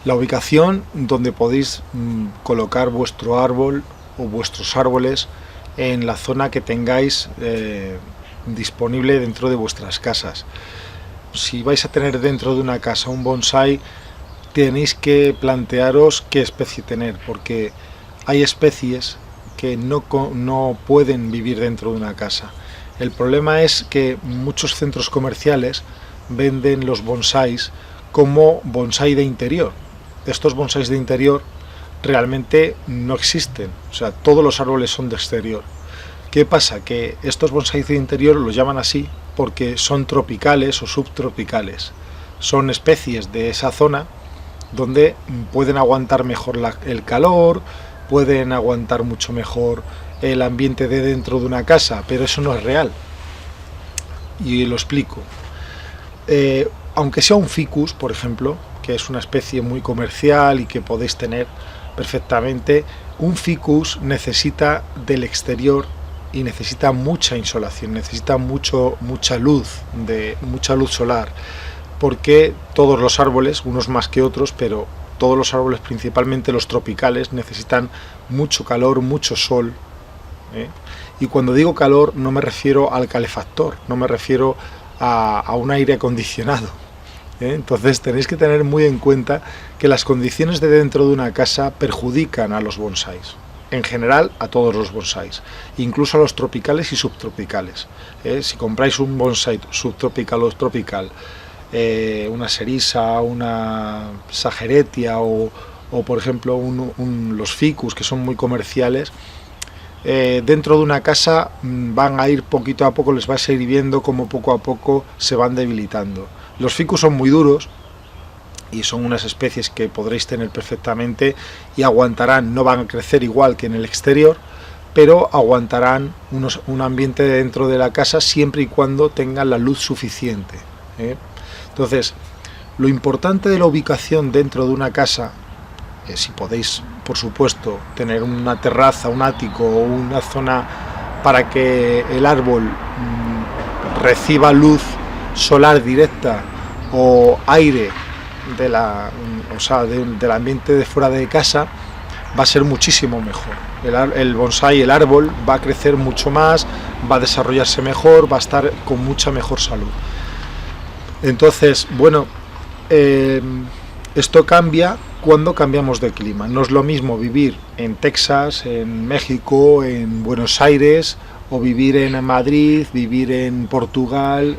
La ubicación donde podéis colocar vuestro árbol o vuestros árboles en la zona que tengáis disponible dentro de vuestras casas. Si vais a tener dentro de una casa un bonsai, tenéis que plantearos qué especie tener, porque hay especies que no pueden vivir dentro de una casa. El problema es que muchos centros comerciales venden los bonsáis como bonsai de interior. Estos bonsáis de interior realmente no existen, o sea, todos los árboles son de exterior. ¿Qué pasa? Que estos bonsáis de interior los llaman así porque son tropicales o subtropicales. Son especies de esa zona donde pueden aguantar mejor el calor, pueden aguantar mucho mejor el ambiente de dentro de una casa, pero eso no es real. Y lo explico. Aunque sea un ficus, por ejemplo, que es una especie muy comercial y que podéis tener perfectamente, un ficus necesita del exterior y necesita mucha insolación, necesita mucha luz solar, porque todos los árboles, unos más que otros, pero todos los árboles, principalmente los tropicales, necesitan mucho calor, mucho sol. Y cuando digo calor no me refiero al calefactor, no me refiero a un aire acondicionado. Entonces tenéis que tener muy en cuenta que las condiciones de dentro de una casa perjudican a los bonsáis, en general a todos los bonsáis, incluso a los tropicales y subtropicales. Si compráis un bonsai subtropical o tropical, una serisa, una sageretia o por ejemplo los ficus, que son muy comerciales, dentro de una casa van a ir poquito a poco, les vais a ir viendo como poco a poco se van debilitando. Los ficus son muy duros y son unas especies que podréis tener perfectamente y aguantarán, no van a crecer igual que en el exterior, pero aguantarán un ambiente dentro de la casa siempre y cuando tengan la luz suficiente. Entonces, lo importante de la ubicación dentro de una casa, si podéis, por supuesto, tener una terraza, un ático o una zona para que el árbol reciba luz solar directa o aire del ambiente de fuera de casa, va a ser muchísimo mejor. El bonsai, el árbol, va a crecer mucho más, va a desarrollarse mejor, va a estar con mucha mejor salud. Entonces, bueno, esto cambia cuando cambiamos de clima. No es lo mismo vivir en Texas, en México, en Buenos Aires, o vivir en Madrid, vivir en Portugal.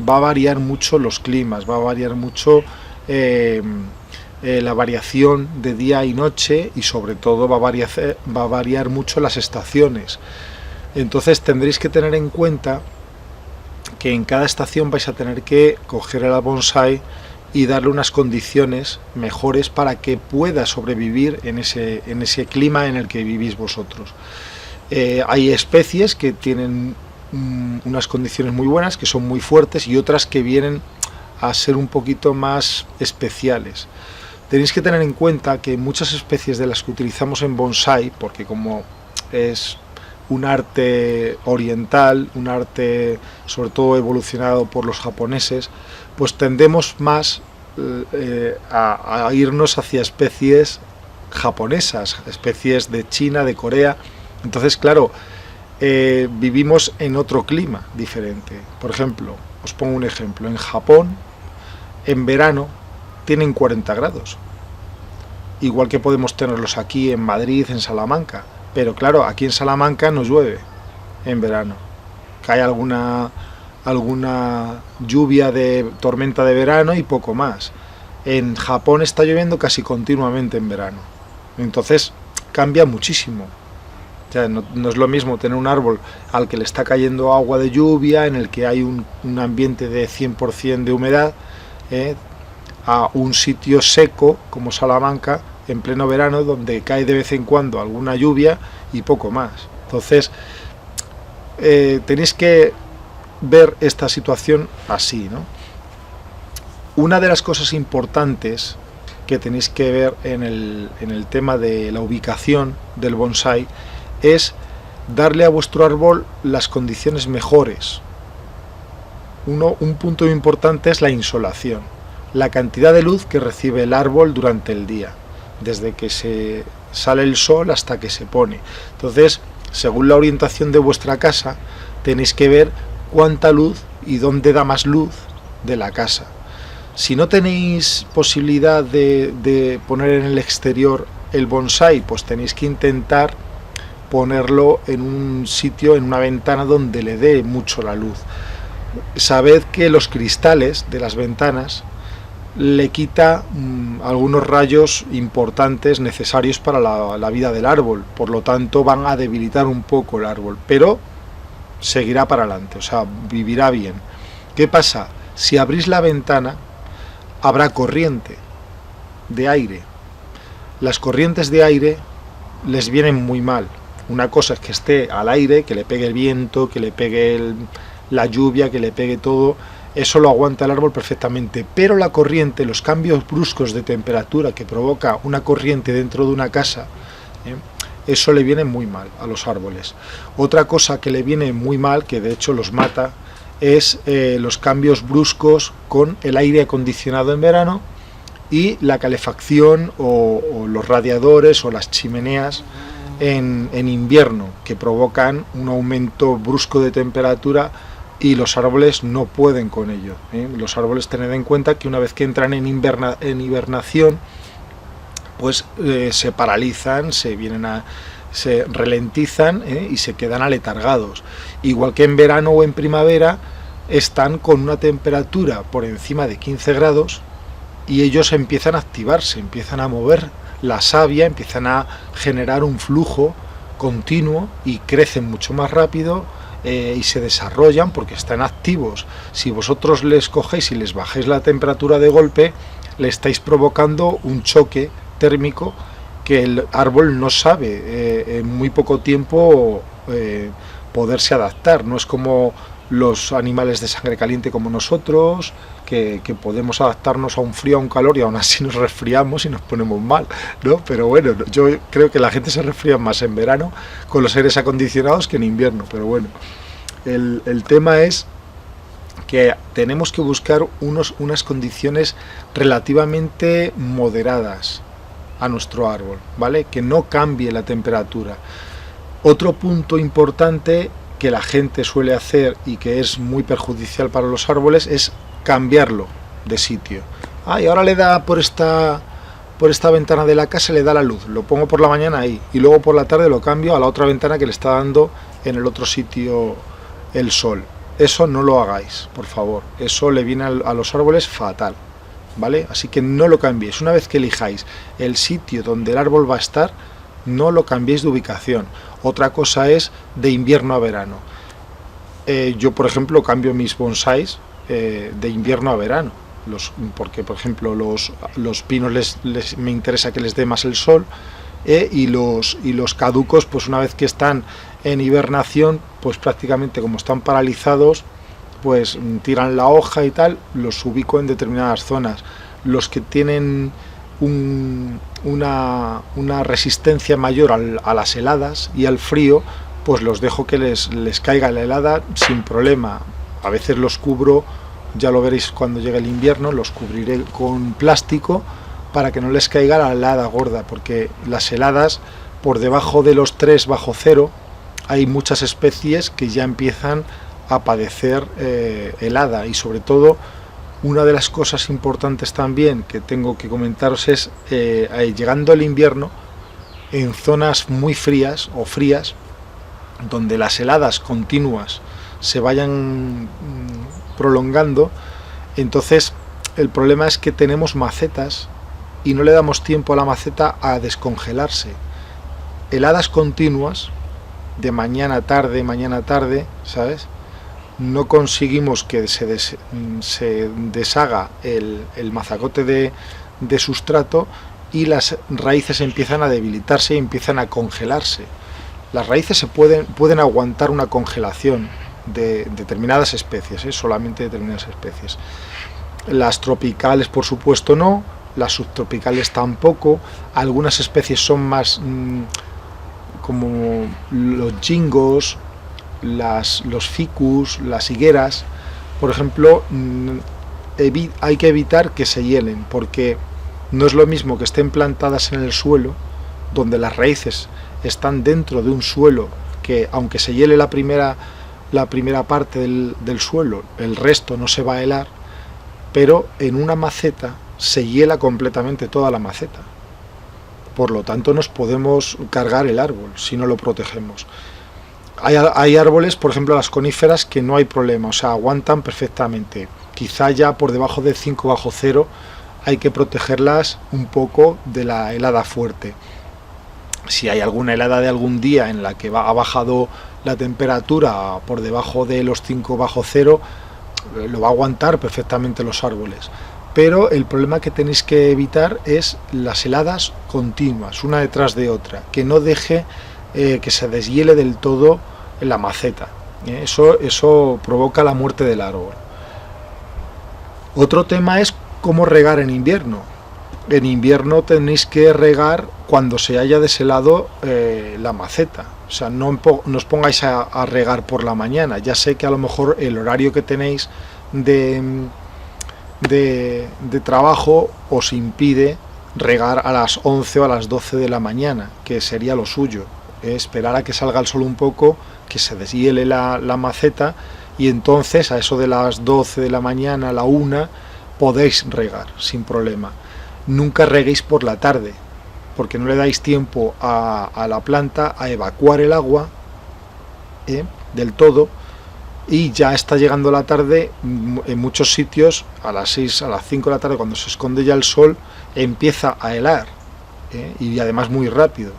Va a variar mucho los climas, va a variar mucho la variación de día y noche, y sobre todo va a variar mucho las estaciones. Entonces tendréis que tener en cuenta que en cada estación vais a tener que coger el bonsai y darle unas condiciones mejores para que pueda sobrevivir en ese clima en el que vivís vosotros. Hay especies que tienen unas condiciones muy buenas, que son muy fuertes, y otras que vienen a ser un poquito más especiales. Tenéis que tener en cuenta que muchas especies de las que utilizamos en bonsai, porque como es un arte oriental, un arte sobre todo evolucionado por los japoneses, pues tendemos más a irnos hacia especies japonesas, especies de China, de Corea. Entonces, claro, vivimos en otro clima diferente. Por ejemplo, os pongo un ejemplo, en Japón, en verano, tienen 40 grados, igual que podemos tenerlos aquí en Madrid, en Salamanca, pero claro, aquí en Salamanca no llueve en verano, cae alguna lluvia de tormenta de verano y poco más. En Japón está lloviendo casi continuamente en verano, entonces cambia muchísimo. O sea, no es lo mismo tener un árbol al que le está cayendo agua de lluvia, en el que hay un ambiente de 100% de humedad, a un sitio seco como Salamanca en pleno verano, donde cae de vez en cuando alguna lluvia y poco más. Entonces tenéis que ver esta situación así, ¿no? Una de las cosas importantes que tenéis que ver en el tema de la ubicación del bonsai es darle a vuestro árbol las condiciones mejores. Un punto importante es la insolación. la cantidad de luz que recibe el árbol durante el día, desde que se sale el sol hasta que se pone. Entonces, según la orientación de vuestra casa, tenéis que ver cuánta luz y dónde da más luz de la casa. Si no tenéis posibilidad de poner en el exterior el bonsái, pues tenéis que intentar ponerlo en un sitio, en una ventana donde le dé mucho la luz. Sabed que los cristales de las ventanas le quita algunos rayos importantes necesarios para la vida del árbol, por lo tanto van a debilitar un poco el árbol, pero seguirá para adelante, o sea, vivirá bien. ¿Qué pasa? Si abrís la ventana, habrá corriente de aire. Las corrientes de aire les vienen muy mal. Una cosa es que esté al aire, que le pegue el viento, que le pegue la lluvia, que le pegue todo, eso lo aguanta el árbol perfectamente, pero la corriente, los cambios bruscos de temperatura que provoca una corriente dentro de una casa, eso le viene muy mal a los árboles. Otra cosa que le viene muy mal, que de hecho los mata, es los cambios bruscos con el aire acondicionado en verano y la calefacción o los radiadores o las chimeneas en invierno, que provocan un aumento brusco de temperatura y los árboles no pueden con ello. Los árboles, tened en cuenta que una vez que entran en hibernación, pues se paralizan, se ralentizan y se quedan aletargados. Igual que en verano o en primavera están con una temperatura por encima de 15 grados y ellos empiezan a activarse, empiezan a mover la savia, empiezan a generar un flujo continuo y crecen mucho más rápido y se desarrollan porque están activos. Si vosotros les cogéis y les bajáis la temperatura de golpe, le estáis provocando un choque térmico que el árbol no sabe en muy poco tiempo poderse adaptar. No es como los animales de sangre caliente como nosotros, que podemos adaptarnos a un frío, a un calor, y aún así nos resfriamos y nos ponemos mal, ¿no? Pero bueno, yo creo que la gente se resfría más en verano con los aires acondicionados que en invierno, pero bueno, el tema es que tenemos que buscar unas condiciones relativamente moderadas a nuestro árbol, ¿vale? Que no cambie la temperatura. Otro punto importante que la gente suele hacer y que es muy perjudicial para los árboles es cambiarlo de sitio. Y ahora le da por esta ventana de la casa, le da la luz, lo pongo por la mañana ahí y luego por la tarde lo cambio a la otra ventana que le está dando en el otro sitio el sol. Eso no lo hagáis, por favor, eso le viene a los árboles fatal, ¿vale? Así que no lo cambiéis. Una vez que elijáis el sitio donde el árbol va a estar, no lo cambiéis de ubicación. Otra cosa es de invierno a verano. Yo, por ejemplo, cambio mis bonsáis de invierno a verano, porque, por ejemplo, los pinos me interesa que les dé más el sol, y los caducos, pues una vez que están en hibernación, pues prácticamente como están paralizados, pues tiran la hoja y tal, los ubico en determinadas zonas. Los que tienen una resistencia mayor a las heladas y al frío, pues los dejo que les caiga la helada sin problema. A veces los cubro, ya lo veréis cuando llegue el invierno, los cubriré con plástico para que no les caiga la helada gorda, porque las heladas por debajo de los 3 bajo cero hay muchas especies que ya empiezan a padecer helada. Y sobre todo, una de las cosas importantes también que tengo que comentaros es llegando el invierno, en zonas muy frías o frías, donde las heladas continuas se vayan prolongando, entonces el problema es que tenemos macetas y no le damos tiempo a la maceta a descongelarse. Heladas continuas de mañana tarde, ¿sabes? No conseguimos que se deshaga el mazacote de sustrato y las raíces empiezan a debilitarse y empiezan a congelarse. Las raíces pueden aguantar una congelación de determinadas especies, solamente determinadas especies. Las tropicales, por supuesto, no. Las subtropicales tampoco. Algunas especies son más como los gingos, los ficus, las higueras, por ejemplo, hay que evitar que se hielen, porque no es lo mismo que estén plantadas en el suelo, donde las raíces están dentro de un suelo que, aunque se hiele la primera parte del suelo, el resto no se va a helar, pero en una maceta se hiela completamente toda la maceta. Por lo tanto, nos podemos cargar el árbol si no lo protegemos. Hay árboles, por ejemplo las coníferas, que no hay problema, o sea, aguantan perfectamente. Quizá ya por debajo de 5 bajo cero hay que protegerlas un poco de la helada fuerte. Si hay alguna helada de algún día en la que ha bajado la temperatura por debajo de los 5 bajo cero, lo va a aguantar perfectamente los árboles. Pero el problema que tenéis que evitar es las heladas continuas, una detrás de otra, que no deje que se deshiele del todo en la maceta. Eso provoca la muerte del árbol. Otro tema es cómo regar en invierno. En invierno tenéis que regar cuando se haya deshelado la maceta. O sea, no os pongáis a regar por la mañana. Ya sé que a lo mejor el horario que tenéis de trabajo os impide regar a las 11 o a las 12 de la mañana, que sería lo suyo. Esperar a que salga el sol un poco, que se deshiele la maceta, y entonces a eso de las 12 de la mañana, a la 1, podéis regar sin problema. Nunca reguéis por la tarde, porque no le dais tiempo a la planta a evacuar el agua del todo, y ya está llegando la tarde. En muchos sitios a las 6, a las 5 de la tarde, cuando se esconde ya el sol, empieza a helar, y además muy rápido.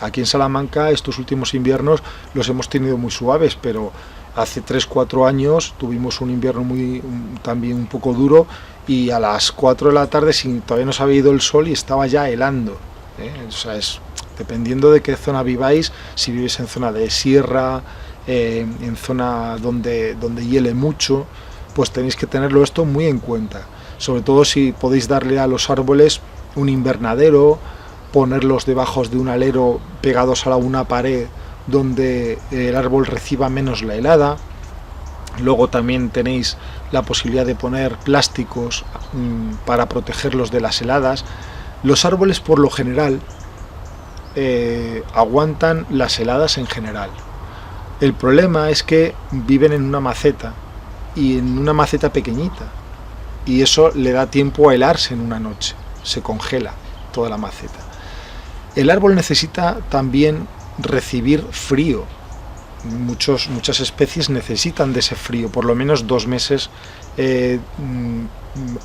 Aquí en Salamanca estos últimos inviernos los hemos tenido muy suaves, pero hace 3-4 años tuvimos un invierno también un poco duro, y a las 4 de la tarde todavía no se había ido el sol y estaba ya helando. O sea, dependiendo de qué zona viváis, si vivéis en zona de sierra, en zona donde hiele mucho, pues tenéis que tenerlo esto muy en cuenta. Sobre todo si podéis darle a los árboles un invernadero, ponerlos debajo de un alero pegados a una pared donde el árbol reciba menos la helada. Luego también tenéis la posibilidad de poner plásticos para protegerlos de las heladas. Los árboles por lo general aguantan las heladas en general. El problema es que viven en una maceta, y en una maceta pequeñita, y eso le da tiempo a helarse en una noche, se congela toda la maceta. El árbol necesita también recibir frío. Muchas especies necesitan de ese frío, por lo menos 2 meses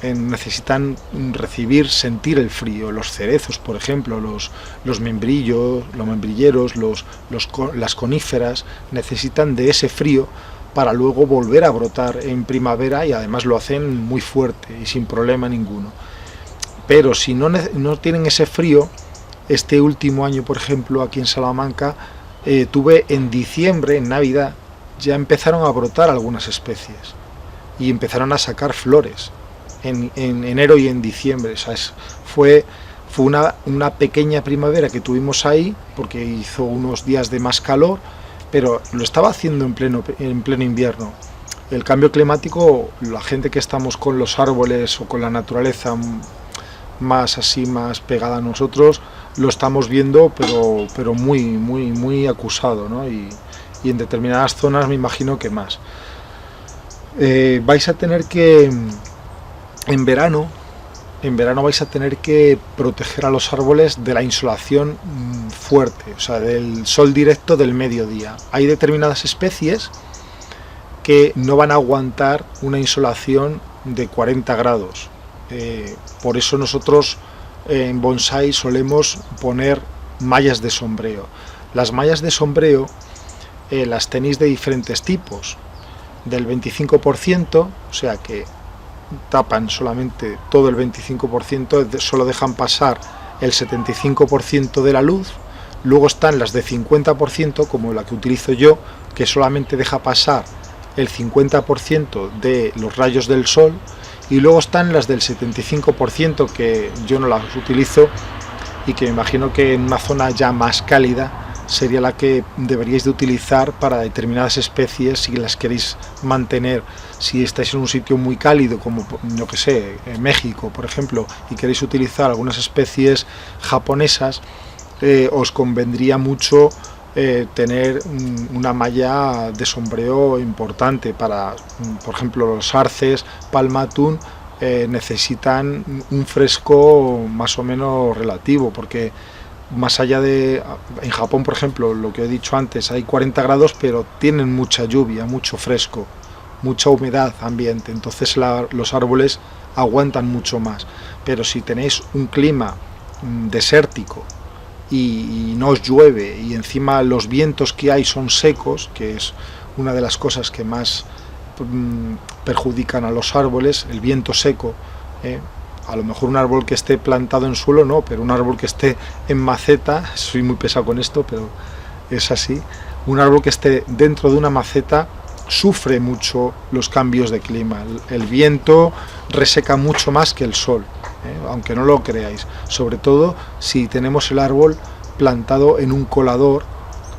necesitan sentir el frío. Los cerezos, por ejemplo, los membrilleros, las coníferas necesitan de ese frío para luego volver a brotar en primavera, y además lo hacen muy fuerte y sin problema ninguno. Pero si no tienen ese frío, este último año, por ejemplo, aquí en Salamanca, tuve en diciembre, en Navidad, ya empezaron a brotar algunas especies y empezaron a sacar flores en enero y en diciembre. O sea, fue una pequeña primavera que tuvimos ahí, porque hizo unos días de más calor, pero lo estaba haciendo en pleno invierno. El cambio climático, la gente que estamos con los árboles o con la naturaleza más pegada a nosotros, lo estamos viendo, pero muy acusado, ¿no? Y en determinadas zonas me imagino que más. Vais a tener que, en verano vais a tener que proteger a los árboles de la insolación fuerte, o sea, del sol directo del mediodía. Hay determinadas especies que no van a aguantar una insolación de 40 grados. Por eso nosotros en bonsái solemos poner mallas de sombreo. Las mallas de sombreo las tenéis de diferentes tipos, del 25%, o sea que tapan solamente todo el 25%, solo dejan pasar el 75% de la luz. Luego están las de 50%, como la que utilizo yo, que solamente deja pasar el 50% de los rayos del sol. Y luego están las del 75%, que yo no las utilizo y que me imagino que en una zona ya más cálida sería la que deberíais de utilizar para determinadas especies si las queréis mantener. Si estáis en un sitio muy cálido, como yo que sé, en México, por ejemplo, y queréis utilizar algunas especies japonesas, os convendría mucho tener una malla de sombreo importante para, por ejemplo, los arces, palmatún, necesitan un fresco más o menos relativo, porque más allá de, en Japón por ejemplo, lo que he dicho antes, hay 40 grados, pero tienen mucha lluvia, mucho fresco, mucha humedad ambiente, entonces los árboles aguantan mucho más. Pero si tenéis un clima desértico y no os llueve, y encima los vientos que hay son secos, que es una de las cosas que más perjudican a los árboles, el viento seco, a lo mejor un árbol que esté plantado en suelo no, pero un árbol que esté en maceta, soy muy pesado con esto, pero es así, un árbol que esté dentro de una maceta sufre mucho los cambios de clima. El viento reseca mucho más que el sol, aunque no lo creáis, sobre todo si tenemos el árbol plantado en un colador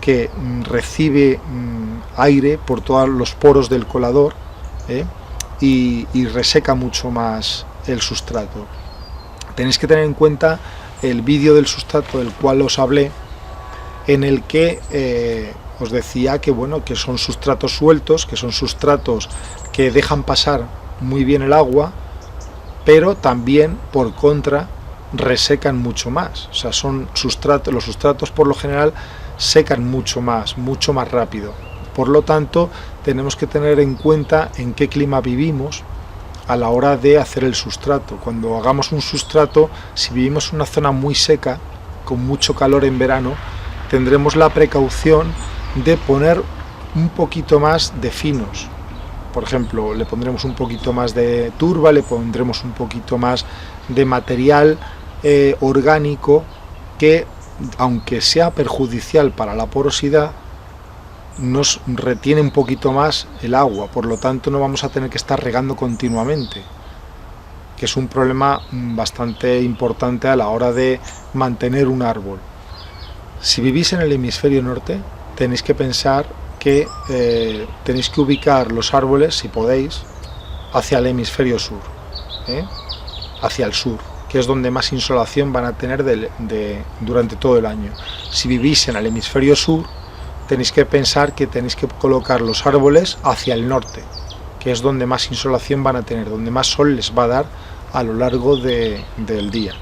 que recibe aire por todos los poros del colador, y reseca mucho más el sustrato. Tenéis que tener en cuenta el vídeo del sustrato del cual os hablé, en el que os decía que bueno, que son sustratos sueltos, que son sustratos que dejan pasar muy bien el agua, pero también por contra resecan mucho más. O sea, son sustratos, los sustratos por lo general secan mucho más rápido. Por lo tanto, tenemos que tener en cuenta en qué clima vivimos a la hora de hacer el sustrato. Cuando hagamos un sustrato, si vivimos en una zona muy seca, con mucho calor en verano, tendremos la precaución de poner un poquito más de finos. Por ejemplo, le pondremos un poquito más de turba, le pondremos un poquito más de material orgánico que, aunque sea perjudicial para la porosidad, nos retiene un poquito más el agua, por lo tanto no vamos a tener que estar regando continuamente, que es un problema bastante importante a la hora de mantener un árbol. Si vivís en el hemisferio norte, tenéis que pensar que tenéis que ubicar los árboles, si podéis, hacia el hemisferio sur, hacia el sur, que es donde más insolación van a tener durante todo el año. Si vivís en el hemisferio sur, tenéis que pensar que tenéis que colocar los árboles hacia el norte, que es donde más insolación van a tener, donde más sol les va a dar a lo largo del día.